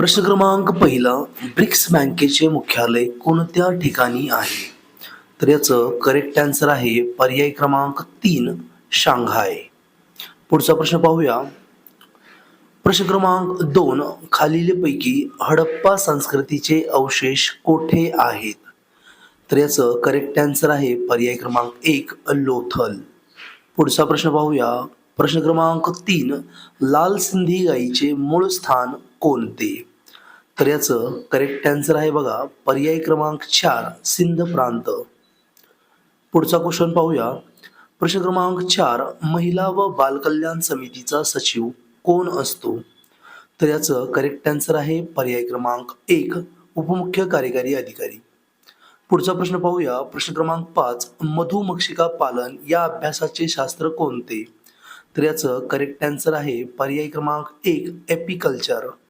प्रश्न क्रमांक पहिला, ब्रिक्स बँकेचे मुख्यालय कोणत्या ठिकाणी आहे? तर याचं करेक्ट आन्सर आहे पर्याय क्रमांक 3, शांघाय. पुढचा प्रश्न पाहूया. प्रश्न क्रमांक 2, खालीलपैकी हडप्पा संस्कृतीचे अवशेष कोठे आहेत? तर याचं करेक्ट आन्सर आहे पर्याय क्रमांक 1, लोथल. पुढचा प्रश्न पाहूया. प्रश्न क्रमांक 3, लाल सिंधी गाईचे मूळ स्थान कोणते? तर याचं करेक्ट आन्सर आहे बघा पर्याय क्रमांक 4, सिंध प्रांत. पुढचा क्वेश्चन पाहूया. प्रश्न क्रमांक 4, महिला व बालकल्याण समितीचा सचिव कोण असतो? तर याचं करेक्ट आन्सर आहे पर्याय क्रमांक 1, उपमुख्य कार्यकारी अधिकारी. पुढचा प्रश्न पाहूया. प्रश्न क्रमांक 5, मधुमक्षिका पालन या अभ्यासाचे शास्त्र कोणते? तर याचं करेक्ट आन्सर आहे पर्याय क्रमांक 1, एपिकल्चर.